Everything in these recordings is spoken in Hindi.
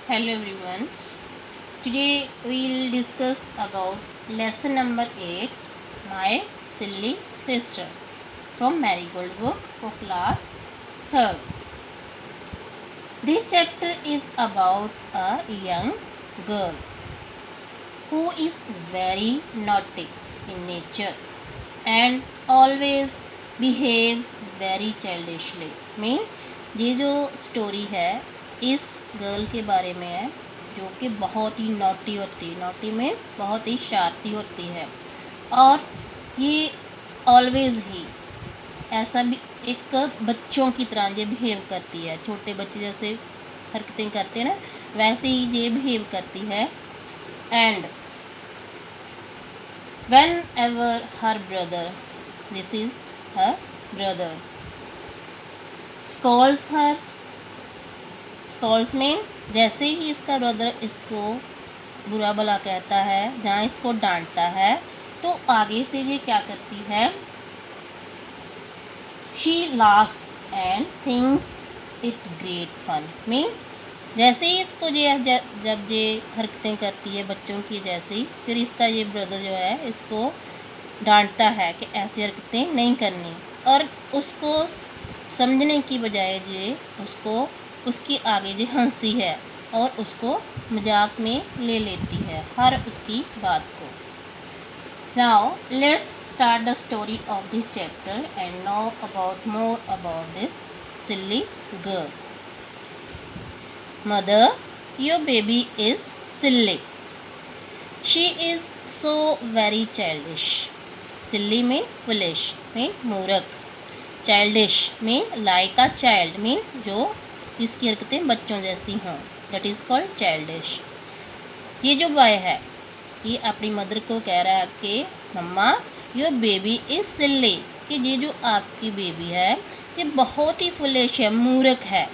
Hello everyone. Today we will discuss about lesson number 8, My Silly Sister, from Marigold book for class 3rd. This chapter is about a young girl who is very naughty in nature and always behaves very childishly. Mean ये जो स्टोरी है इस गर्ल के बारे में है जो कि बहुत ही नॉटी होती है। नॉटी में बहुत ही शरारती होती है और ये ऑलवेज ही ऐसा भी एक बच्चों की तरह ये बिहेव करती है। छोटे बच्चे जैसे हरकतें करते हैं ना, वैसे ही ये बिहेव करती है। And whenever her brother, this is her brother, scolds her, scolds में जैसे ही इसका ब्रदर इसको बुरा भला कहता है, जहाँ इसको डांटता है, तो आगे से ये क्या करती है, she laughs and thinks it great fun। Mean जैसे ही इसको जब ये हरकतें करती है बच्चों की जैसे ही, फिर इसका ये ब्रदर जो है इसको डांटता है कि ऐसी हरकतें नहीं करनी, और उसको समझने की बजाय ये उसको उसकी आगे जो हंसती है और उसको मजाक में ले लेती है हर उसकी बात को। Now let's start the story of this chapter and know about more about this silly girl. Mother, your baby is silly. She is so very childish. Silly mean foolish, mean मूर्ख। Childish mean like a child, mean जो जिसकी हरकतें बच्चों जैसी हों, that is called childish। ये जो बॉय है ये अपनी मदर को कह रहा है कि मम्मा योर बेबी इज़ सिल्ली, कि ये जो आपकी बेबी है ये बहुत ही फुलिश है, मूर्ख है।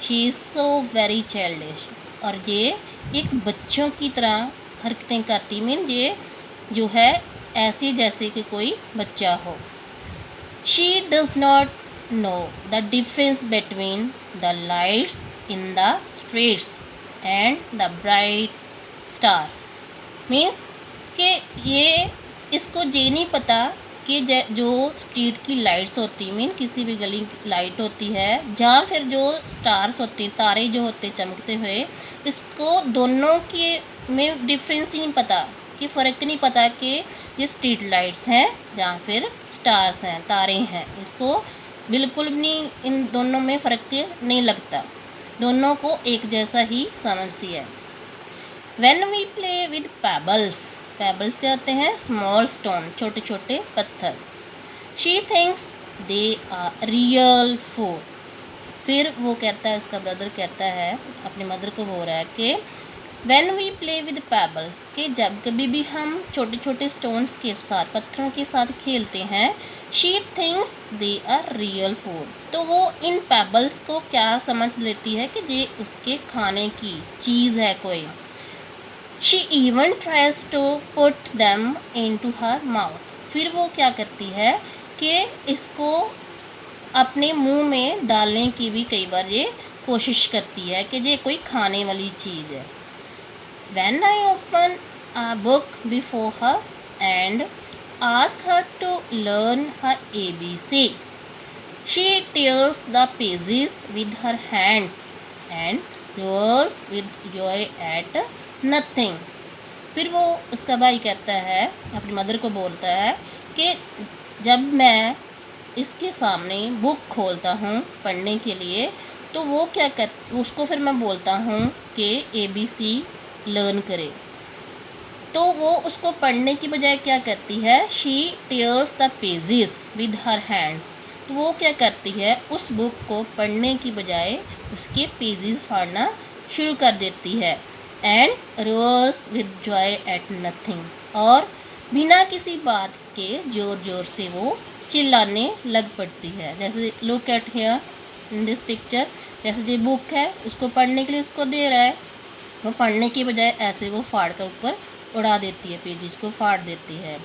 She is so very childish, और ये एक बच्चों की तरह हरकतें करती, मीन ये जो है ऐसी जैसे कि कोई बच्चा हो। She does not know the difference between the lights in the streets and the bright star. Mean कि ये इसको ये नहीं पता कि जो स्ट्रीट की लाइट्स होती, मीन किसी भी गली की लाइट होती है, जहाँ फिर जो स्टार्स होते हैं, तारे जो होते चमकते हुए, इसको दोनों के में डिफरेंस ही नहीं पता, कि फ़र्क नहीं पता कि ये स्ट्रीट लाइट्स हैं जहाँ फिर स्टार्स हैं, तारे हैं। इसको बिल्कुल भी नहीं, इन दोनों में फ़र्क नहीं लगता, दोनों को एक जैसा ही समझती है। When we play with pebbles, pebbles क्या होते हैं, स्मॉल स्टोन, छोटे छोटे पत्थर। She thinks they are real food. फिर वो कहता है, उसका ब्रदर कहता है, अपनी मदर को बोल रहा है कि when we play with pebble, कि जब कभी भी हम छोटे छोटे स्टोन्स के साथ, पत्थरों के साथ खेलते हैं, she thinks they are real food, तो वो इन पेबल्स को क्या समझ लेती है कि ये उसके खाने की चीज़ है कोई। She even tries to put them into her mouth। फिर वो क्या करती है कि इसको अपने मुंह में डालने की भी कई बार ये कोशिश करती है कि ये कोई खाने वाली चीज़ है। When I open a book before her and ask her to learn her ABC, she tears the pages with her hands and roars with joy at nothing. फिर वो उसका भाई कहता है, अपनी मदर को बोलता है कि जब मैं इसके सामने बुक खोलता हूँ पढ़ने के लिए, तो वो क्या कर, उसको फिर मैं बोलता हूँ कि ABC लर्न करे, तो वो उसको पढ़ने की बजाय क्या करती है, she tears the pages with her hands. तो वो क्या करती है, उस बुक को पढ़ने की बजाय उसके पेजेस फाड़ना शुरू कर देती है। And roars with joy at nothing, और बिना किसी बात के ज़ोर ज़ोर से वो चिल्लाने लग पड़ती है। जैसे look at here in this picture, जैसे जो बुक है उसको पढ़ने के लिए उसको दे रहा है, वो पढ़ने की बजाय ऐसे वो फाड़ कर ऊपर उड़ा देती है, पेजेस को फाड़ देती है।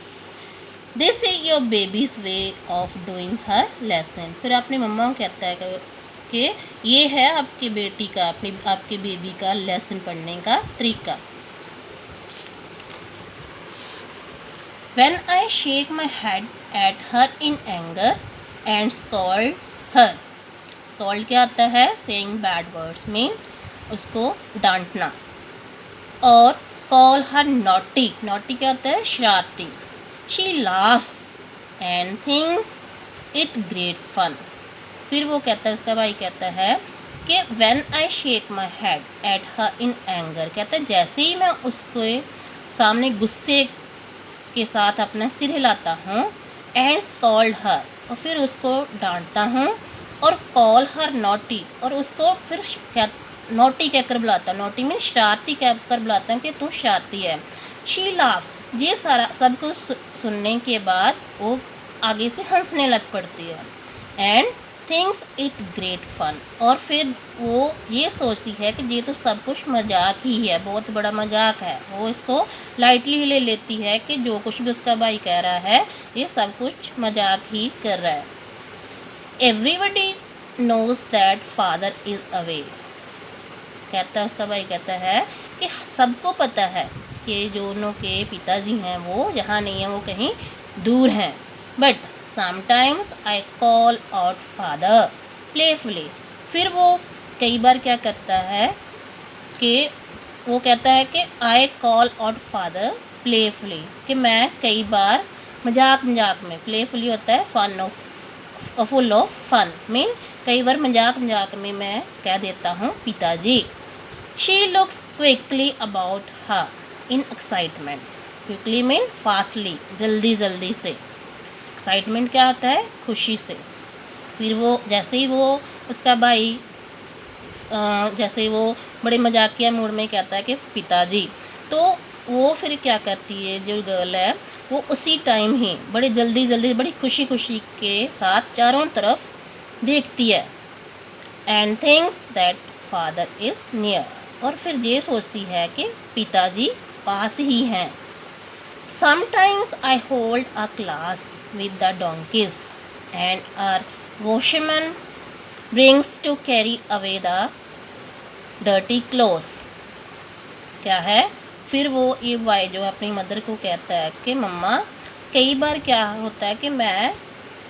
This is your babies way of doing her lesson. फिर अपनी मम्मा को कहता है कि कि ये है आपकी बेटी का आपकी बेबी का लेसन पढ़ने का तरीका। When I shake my head at her in anger and scold her. Scold क्या आता है? Saying bad words mean उसको डांटना। और call her naughty. Naughty क्या होता है? शरारती। She laughs and thinks it great fun. फिर वो कहता है, उसका भाई कहता है कि when I shake my head at her in anger, कहता है जैसे ही मैं उसके सामने गुस्से के साथ अपना सिर हिलाता हूँ, एंड स्कॉल्ड हर, और फिर उसको डांटता हूँ, और कॉल हर नॉटी, और उसको फिर क्या नोटी कहकर बुलाता, नोटी में शरारती कहकर बुलाता हूँ कि तू शरारती है। शी लाफ्स, ये सारा सब कुछ सुनने के बाद वो आगे से हंसने लग पड़ती है। And thinks it great fun, और फिर वो ये सोचती है कि ये तो सब कुछ मजाक ही है, बहुत बड़ा मजाक है। वो इसको लाइटली ले लेती है कि जो कुछ भी उसका भाई कह रहा है ये सब कुछ मजाक ही कर रहा है। Everybody knows that father is away, कहता है उसका भाई कहता है कि सबको पता है कि जो उनके के पिताजी हैं वो यहाँ नहीं है, वो कहीं दूर हैं। But sometimes I call out father playfully, फिर वो कई बार क्या करता है कि वो कहता है कि I call out father playfully, कि मैं कई बार मजाक में, प्लेफुली होता है fun of full of fun mean कई बार मजाक में मैं कह देता हूँ पिताजी। She looks quickly about her in excitement, quickly mean fastly, जल्दी से। एक्साइटमेंट क्या होता है? खुशी से। फिर वो जैसे ही वो उसका भाई जैसे ही वो बड़े मजाकिया मूड में कहता है कि पिताजी, तो वो फिर क्या करती है जो गर्ल है, वो उसी टाइम ही बड़े जल्दी बड़ी खुशी के साथ चारों तरफ देखती है। And thinks that father is near, और फिर ये सोचती है कि पिताजी पास ही हैं। Sometimes I hold a class with the donkeys and our washerman brings to carry away the dirty clothes. क्या है? फिर वो ये भाई जो अपनी मदर को कहता है कि मम्मा कई बार क्या होता है कि मैं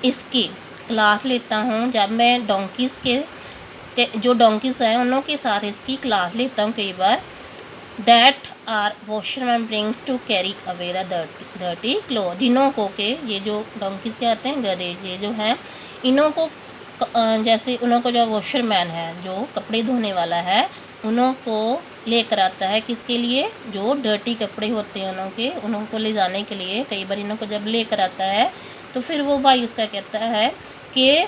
इसकी क्लास लेता हूँ, जब मैं डोंकीज़ के जो डोंकीज़ हैं उन लोगों के साथ इसकी क्लास लेता हूँ कई बार। That are washerman brings to carry away the dirty cloth, जिन्हों को के ये जो डोंकीज़ के आते हैं गधे, ये जो हैं इन्हों को जैसे उन्हों को जो वॉशरमैन है जो कपड़े धोने वाला है उन्हों को लेकर आता है, किसके लिए? जो डर्टी कपड़े होते हैं उन्हों को ले जाने के लिए। कई बार इन्हों को जब लेकर आता है तो फिर वो भाई उसका कहता है कि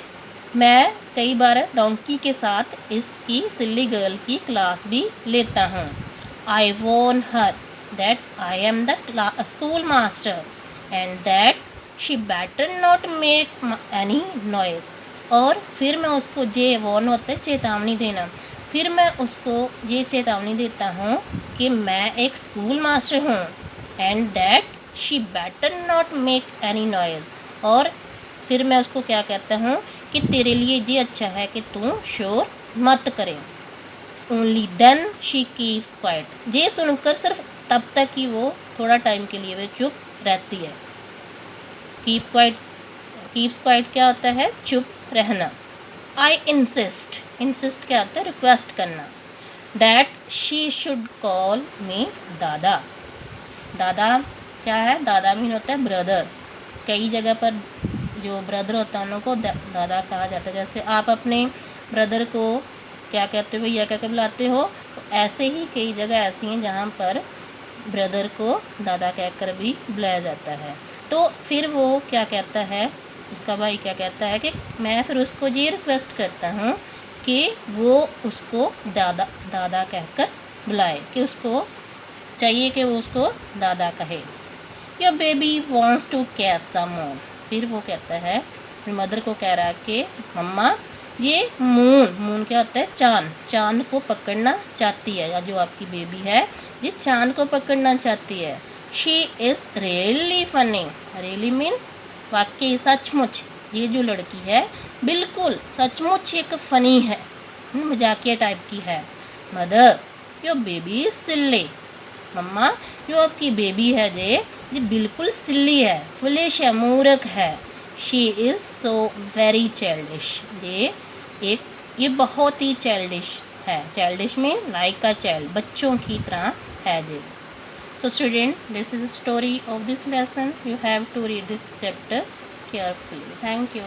मैं कई बार डोंकी के साथ इसकी सिल्ली गर्ल की क्लास भी लेता हूँ। I warn her that I am the school master and that she better not make any noise. और फिर मैं उसको ये वॉर्न होता है चेतावनी देना, फिर मैं उसको ये चेतावनी देता हूँ कि मैं एक स्कूल मास्टर हूँ। And that she better not make any noise, और फिर मैं उसको क्या कहता हूँ कि तेरे लिए ये अच्छा है कि तू शोर मत करें। Only then she keeps quiet, ये सुनकर सिर्फ तब तक ही वो थोड़ा टाइम के लिए वे चुप रहती है। कीप्स क्वाइट क्या होता है? चुप रहना। आई इंसिस्ट क्या होता है? रिक्वेस्ट करना। दैट शी शुड कॉल मी दादा। दादा क्या है? दादा मीन होता है ब्रदर। कई जगह पर जो ब्रदर होता है उनको दादा कहा जाता है। जैसे आप अपने ब्रदर को क्या कहते हो? भैया क्या बुलाते हो। तो ऐसे ही कई जगह ऐसी हैं जहाँ पर ब्रदर को दादा कहकर भी बुलाया जाता है। तो फिर वो क्या कहता है, उसका भाई क्या कहता है कि मैं फिर उसको ये रिक्वेस्ट करता हूँ कि वो उसको दादा कहकर बुलाए, कि उसको चाहिए कि वो उसको दादा कहे। Your baby wants to catch the moon, फिर वो कहता है फिर मदर को कह रहा है कि मम्मा ये मून क्या होता है? चांद को पकड़ना चाहती है, या जो आपकी बेबी है ये चांद को पकड़ना चाहती है। She is really funny, really mean वाकई सचमुच, ये जो लड़की है बिल्कुल सचमुच एक फ़नी है, मजाकिया टाइप की है। मदर योर बेबी इज सिल्ली। मम्मा जो आपकी बेबी है ये बिल्कुल सिल्ली है, फुलिश है, मूर्ख है। She is so very childish. ये बहुत ही चाइल्डिश है। चाइल्डिश में लाइक का चाइल्ड, बच्चों की तरह है ये। So student, this is the story of this lesson. You have to read this chapter carefully. Thank you.